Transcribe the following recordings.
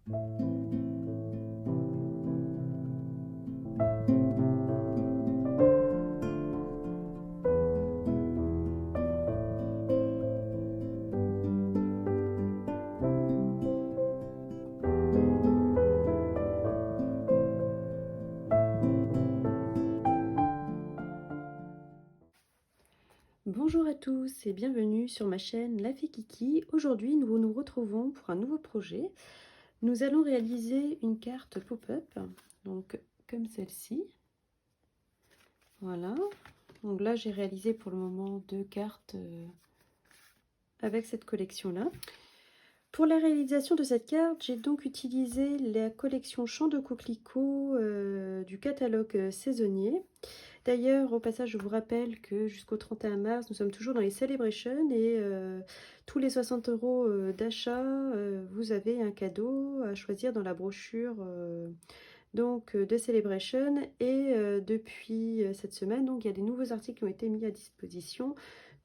Bonjour à tous et bienvenue sur ma chaîne La Fée Kiki. Aujourd'hui, nous nous retrouvons pour un nouveau projet. Nous allons réaliser une carte pop-up, donc comme celle-ci. Voilà. Donc là, j'ai réalisé pour le moment 2 cartes avec cette collection-là. Pour la réalisation de cette carte, j'ai donc utilisé la collection Chants de coquelicots du catalogue saisonnier. D'ailleurs, au passage, je vous rappelle que jusqu'au 31 mars, nous sommes toujours dans les Celebrations et tous les 60 € d'achat, vous avez un cadeau à choisir dans la brochure de Celebration. Et depuis cette semaine, donc, il y a des nouveaux articles qui ont été mis à disposition.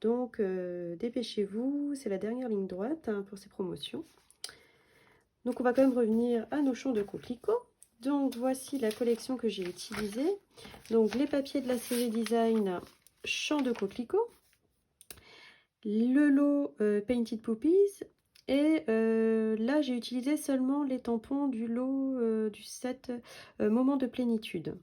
Donc, dépêchez-vous, c'est la dernière ligne droite pour ces promotions. Donc, on va quand même revenir à nos chants de coquelicots. Donc voici la collection que j'ai utilisée. Donc les papiers de la série Design Chants de coquelicots, le lot Painted Puppies, et là j'ai utilisé seulement les tampons du lot du set Moment de plénitude.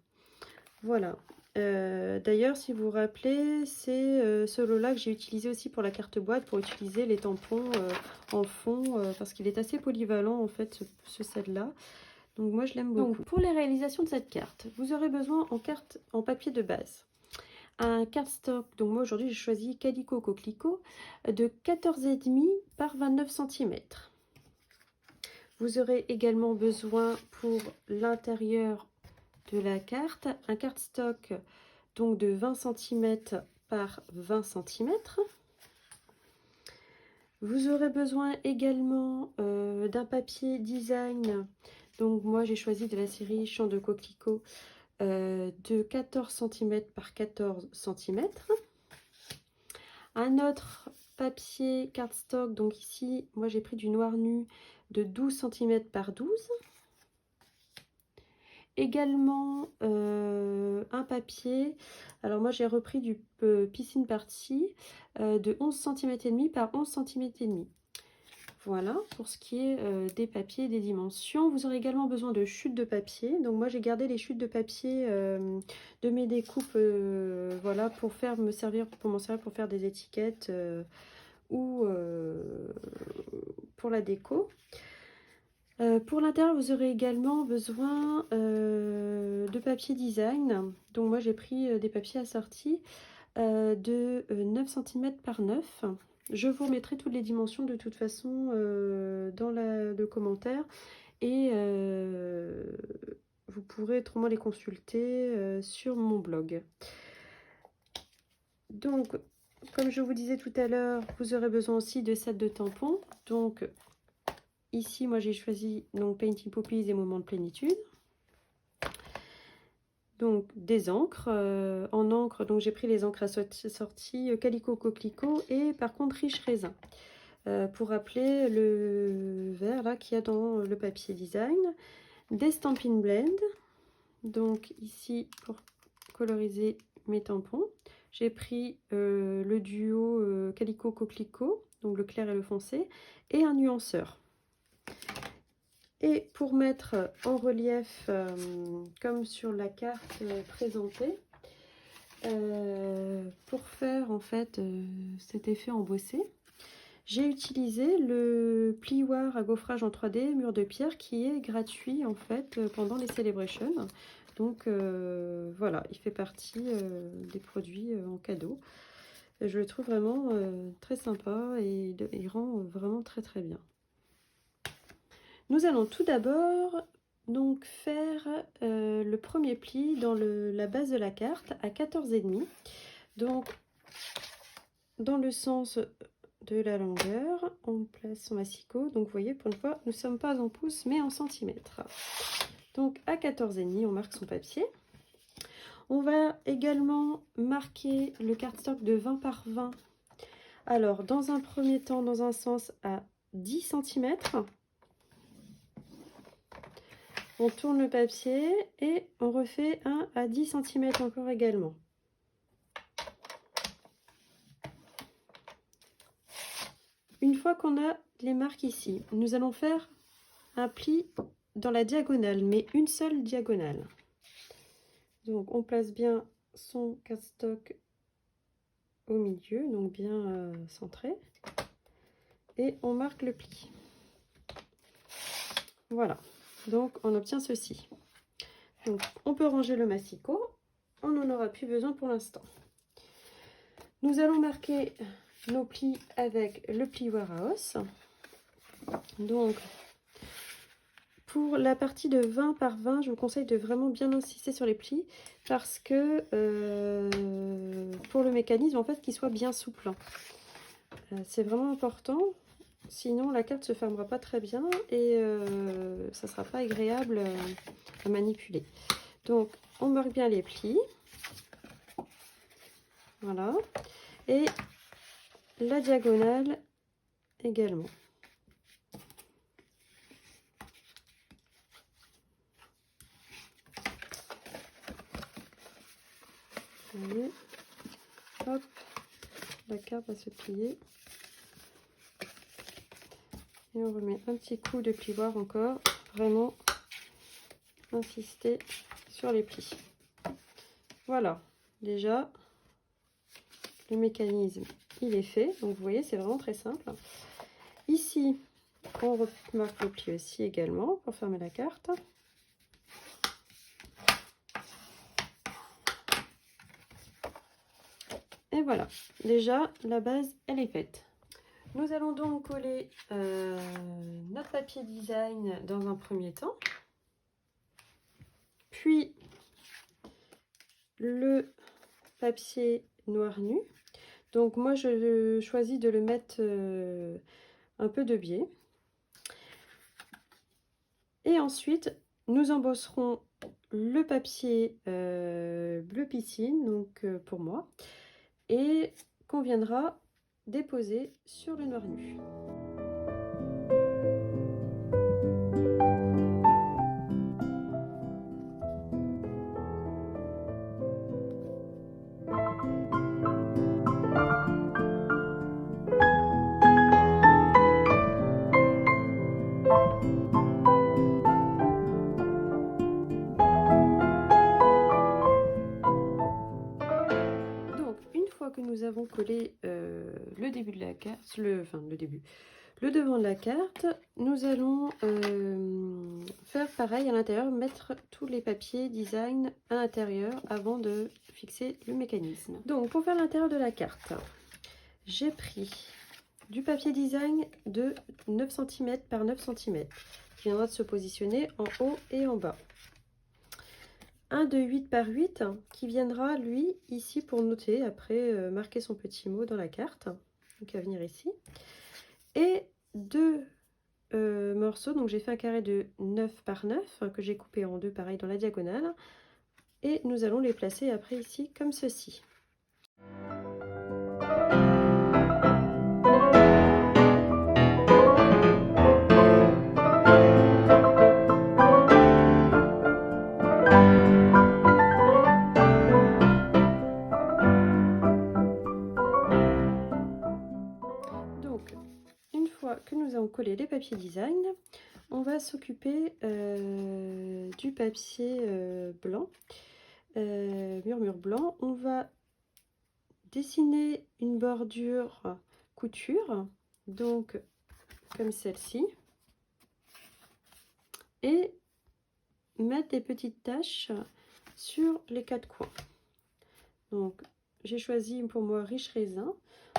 Voilà. D'ailleurs, si vous vous rappelez, c'est ce lot-là que j'ai utilisé aussi pour la carte boîte pour utiliser les tampons en fond parce qu'il est assez polyvalent en fait ce set-là. Donc moi je l'aime beaucoup. Donc, pour la réalisation de cette carte, vous aurez besoin en papier de base. Un cardstock, donc moi aujourd'hui j'ai choisi Calico Coquelicot de 14,5 par 29 cm. Vous aurez également besoin pour l'intérieur de la carte, un cardstock donc de 20 cm par 20 cm. Vous aurez besoin également d'un papier design. Donc moi j'ai choisi de la série Chants de coquelicot de 14 cm par 14 cm. Un autre papier cardstock, donc ici moi j'ai pris du noir nu de 12 cm par 12. Également un papier, alors moi j'ai repris du Piscine Party de 11 cm et demi par 11 cm et demi. Voilà pour ce qui est des papiers, des dimensions. Vous aurez également besoin de chutes de papier. Donc moi j'ai gardé les chutes de papier de mes découpes, voilà, pour m'en servir pour faire des étiquettes ou pour la déco. Pour l'intérieur, vous aurez également besoin de papier design. Donc moi j'ai pris des papiers assortis de 9 cm par 9. Je vous remettrai toutes les dimensions de toute façon dans le commentaire et vous pourrez autrement les consulter sur mon blog. Donc, comme je vous disais tout à l'heure, vous aurez besoin aussi de sets de tampons. Donc, ici, moi j'ai choisi donc Painting Puppies et Moment de plénitude. Donc des encres en encre, donc j'ai pris les encres assorties Calico Coquelicot et par contre Riche Raisin pour rappeler le vert là qu'il y a dans le papier design. Des Stampin' Blend, donc ici pour coloriser mes tampons j'ai pris le duo Calico Coquelicot, donc le clair et le foncé, et un nuanceur. Et pour mettre en relief, comme sur la carte présentée, pour faire en fait cet effet embossé, j'ai utilisé le plioir à gaufrage en 3D mur de pierre qui est gratuit en fait pendant les Celebrations. Donc voilà, il fait partie des produits en cadeau. Je le trouve vraiment très sympa et il rend vraiment très très bien. Nous allons tout d'abord donc faire le premier pli dans la base de la carte à 14,5. Donc dans le sens de la longueur, on place son massicot. Donc vous voyez, pour une fois, nous ne sommes pas en pouces mais en centimètres. Donc à 14,5, on marque son papier. On va également marquer le cardstock de 20 par 20. Alors dans un premier temps, dans un sens à 10 cm. On tourne le papier et on refait un à 10 cm encore également. Une fois qu'on a les marques ici, nous allons faire un pli dans la diagonale, mais une seule diagonale. Donc on place bien son cardstock au milieu, donc bien centré, et on marque le pli. Voilà, donc on obtient ceci. Donc on peut ranger le massicot, on n'en aura plus besoin pour l'instant. Nous allons marquer nos plis avec le pli Warehouse. Donc pour la partie de 20 par 20, je vous conseille de vraiment bien insister sur les plis parce que pour le mécanisme, en fait, qu'il soit bien souple. C'est vraiment important, sinon la carte se fermera pas très bien et ça sera pas agréable à manipuler. Donc on marque bien les plis, voilà, et la diagonale également. Allez, hop, la carte va se plier. Et on remet un petit coup de plioir encore, vraiment insister sur les plis. Voilà, déjà le mécanisme il est fait, donc vous voyez c'est vraiment très simple. Ici on remarque le pli aussi également pour fermer la carte. Et voilà, déjà la base elle est faite. Nous allons donc coller notre papier design dans un premier temps, puis le papier noir nu. Donc moi je choisis de le mettre un peu de biais. Et ensuite nous embosserons le papier bleu piscine, donc pour moi, et qu'on viendra déposer sur le noir nu. Que nous avons collé le début de la carte, le devant de la carte, nous allons faire pareil à l'intérieur, mettre tous les papiers design à l'intérieur avant de fixer le mécanisme. Donc pour faire l'intérieur de la carte, j'ai pris du papier design de 9 cm par 9 cm qui viendra de se positionner en haut et en bas. Un de 8 par 8 qui viendra lui ici pour noter, après marquer son petit mot dans la carte, donc à venir ici, et deux morceaux, donc j'ai fait un carré de 9 par 9 que j'ai coupé en deux pareil dans la diagonale, et nous allons les placer après ici comme ceci. Que nous avons collé les papiers design, on va s'occuper du papier blanc, murmure blanc. On va dessiner une bordure couture, donc comme celle-ci, et mettre des petites taches sur les quatre coins. Donc j'ai choisi pour moi riche raisin.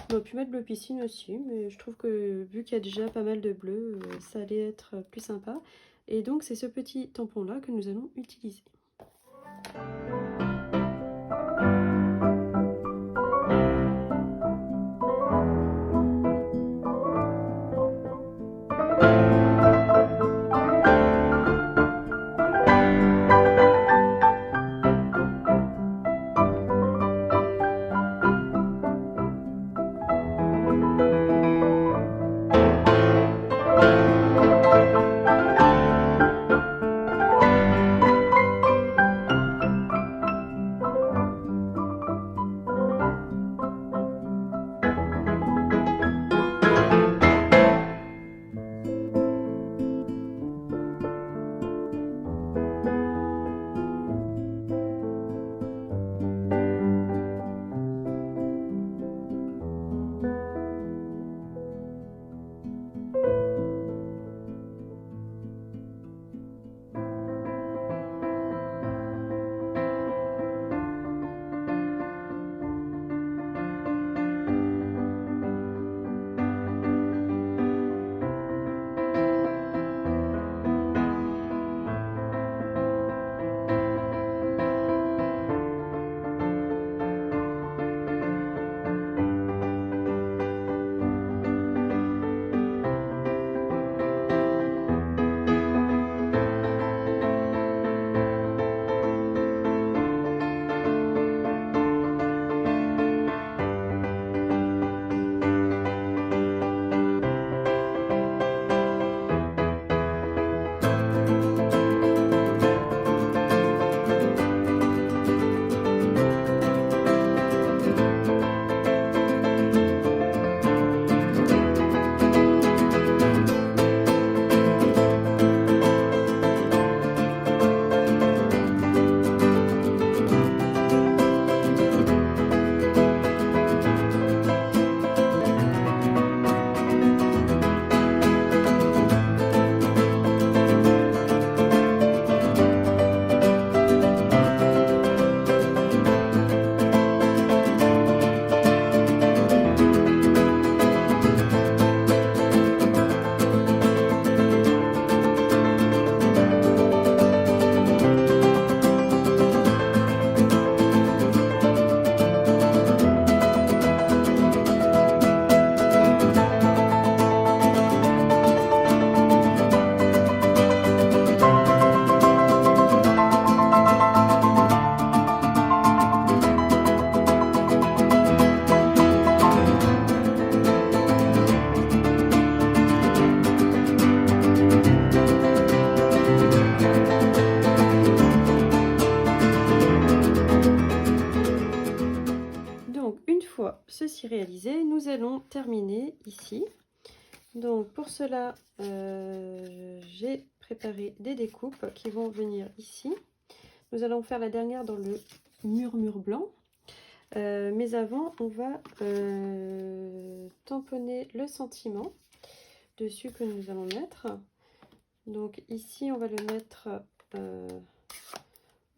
On aurait pu mettre bleu piscine aussi, mais je trouve que vu qu'il y a déjà pas mal de bleu, ça allait être plus sympa. Et donc c'est ce petit tampon là que nous allons utiliser. voici réalisé. Nous allons terminer ici. Donc pour cela, j'ai préparé des découpes qui vont venir ici. Nous allons faire la dernière dans le murmure blanc. Mais avant, on va tamponner le sentiment dessus que nous allons mettre. Donc ici, on va le mettre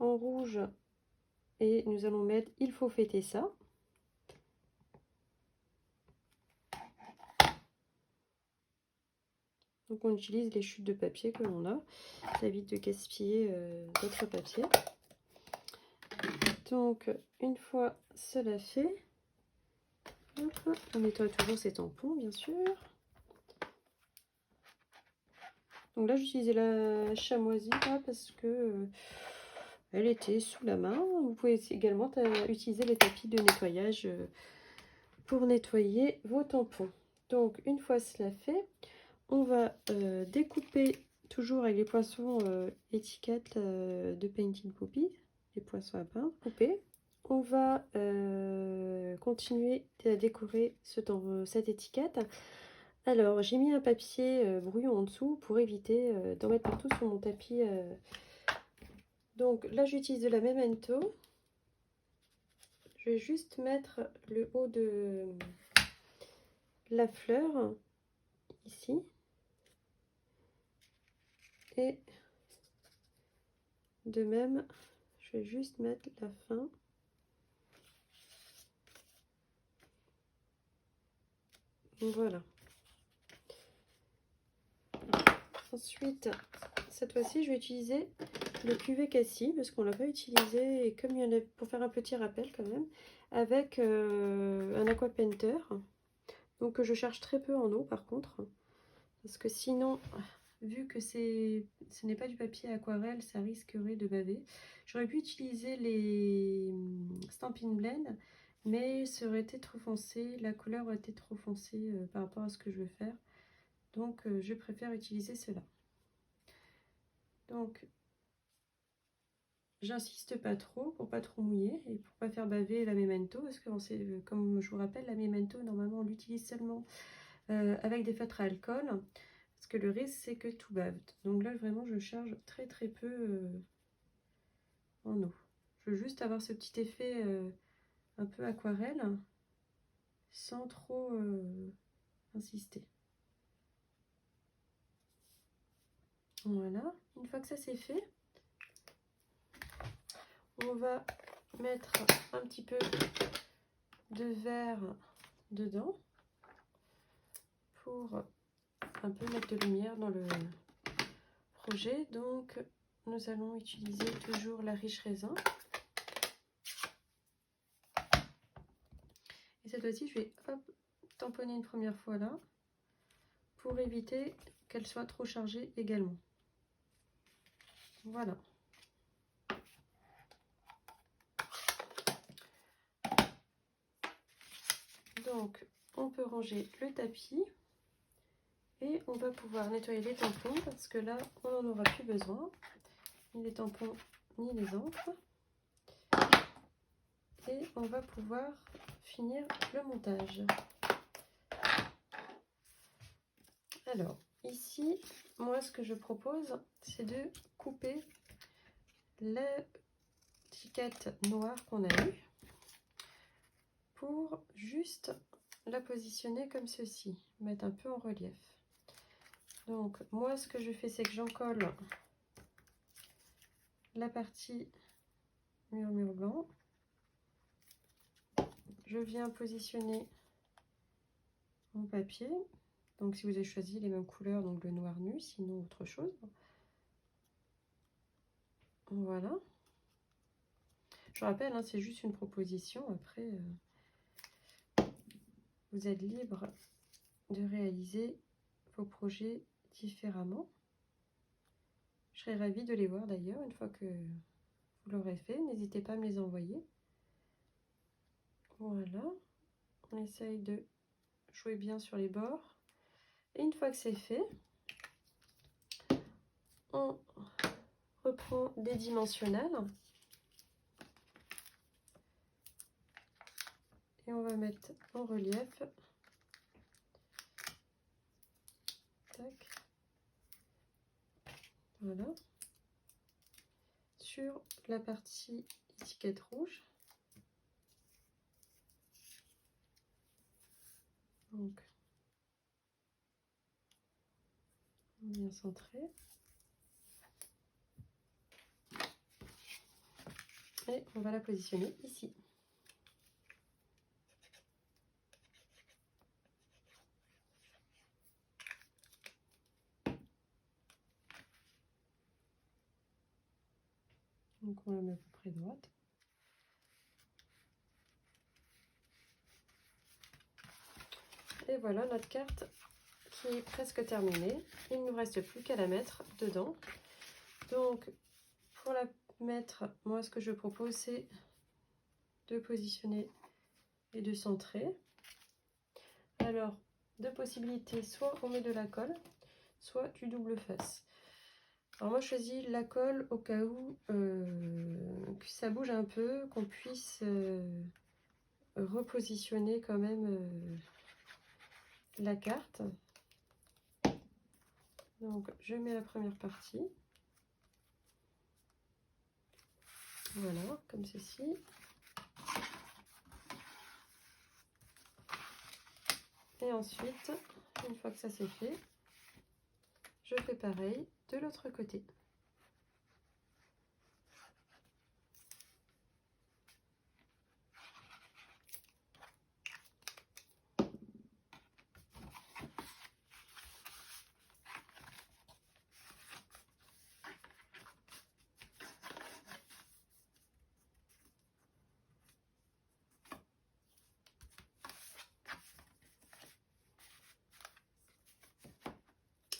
en rouge et nous allons mettre « Il faut fêter ça ». Donc on utilise les chutes de papier que l'on a. Ça évite de gaspiller d'autres papiers. Donc une fois cela fait, hop, on nettoie toujours ces tampons bien sûr. Donc là j'utilisais la chamoisie là, parce que elle était sous la main. Vous pouvez également utiliser les tapis de nettoyage pour nettoyer vos tampons. Donc une fois cela fait, on va découper toujours avec les poinçons étiquettes de Painting Poppy, les poinçons à peindre coupés. On va continuer à décorer cette étiquette. Alors j'ai mis un papier brouillon en dessous pour éviter d'en mettre partout sur mon tapis. Donc là j'utilise de la Memento. Je vais juste mettre le haut de la fleur ici. Et de même, je vais juste mettre la fin. Voilà. Ensuite, cette fois-ci, je vais utiliser le cuvée Cassis parce qu'on l'a pas utilisé et comme il y en a pour faire un petit rappel quand même, avec un aqua painter. Donc je cherche très peu en eau par contre, parce que sinon, vu que ce n'est pas du papier aquarelle, ça risquerait de baver. J'aurais pu utiliser les Stampin' Blend, mais ça aurait été trop foncé, la couleur aurait été trop foncée par rapport à ce que je veux faire. Donc je préfère utiliser cela. Donc j'insiste pas trop pour pas trop mouiller et pour pas faire baver la Memento, parce que comme je vous rappelle, la Memento normalement on l'utilise seulement avec des feutres à alcool, parce que le risque c'est que tout bave. Donc là vraiment je charge très peu en eau. Je veux juste avoir ce petit effet un peu aquarelle sans trop insister. Voilà, une fois que ça c'est fait, on va mettre un petit peu de vert dedans pour un peu mettre de lumière dans le projet. Donc nous allons utiliser toujours la riche raisin. Et cette fois-ci, je vais tamponner une première fois là pour éviter qu'elle soit trop chargée également. Voilà. Donc, on peut ranger le tapis et on va pouvoir nettoyer les tampons parce que là, on n'en aura plus besoin, ni les tampons ni les encres. Et on va pouvoir finir le montage. Alors, ici, moi, ce que je propose, c'est de couper l'étiquette noire qu'on a eue pour juste la positionner comme ceci, mettre un peu en relief. Donc moi ce que je fais c'est que j'encolle la partie murmure blanc, je viens positionner mon papier, donc si vous avez choisi les mêmes couleurs, donc le noir nu, sinon autre chose. Voilà, je rappelle hein, c'est juste une proposition, après vous êtes libre de réaliser vos projets différemment. Je serais ravie de les voir d'ailleurs une fois que vous l'aurez fait. N'hésitez pas à me les envoyer. Voilà, on essaye de jouer bien sur les bords. Et une fois que c'est fait, on reprend des dimensionnels Et on va mettre en relief. Tac. Voilà. Sur la partie étiquette rouge. Donc, bien centré. Et on va la positionner ici. Donc on la met à peu près droite. Et voilà notre carte qui est presque terminée. Il ne nous reste plus qu'à la mettre dedans. Donc pour la mettre, moi ce que je propose c'est de positionner et de centrer. Alors, deux possibilités, soit on met de la colle, soit du double face. Alors moi je choisis la colle au cas où que ça bouge un peu, qu'on puisse repositionner quand même la carte. Donc je mets la première partie. Voilà, comme ceci. Et ensuite, une fois que ça c'est fait, je fais pareil de l'autre côté.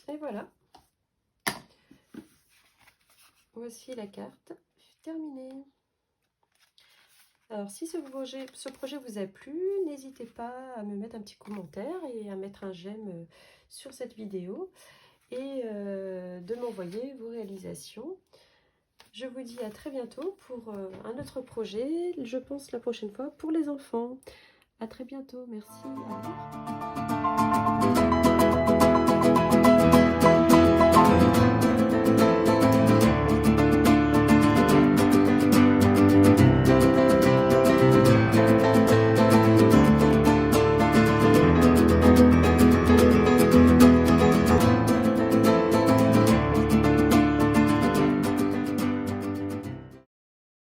Et voilà. Voici la carte terminée. Alors si ce projet vous a plu, n'hésitez pas à me mettre un petit commentaire et à mettre un j'aime sur cette vidéo et de m'envoyer vos réalisations. Je vous dis à très bientôt pour un autre projet, je pense la prochaine fois pour les enfants. À très bientôt, merci. Au revoir.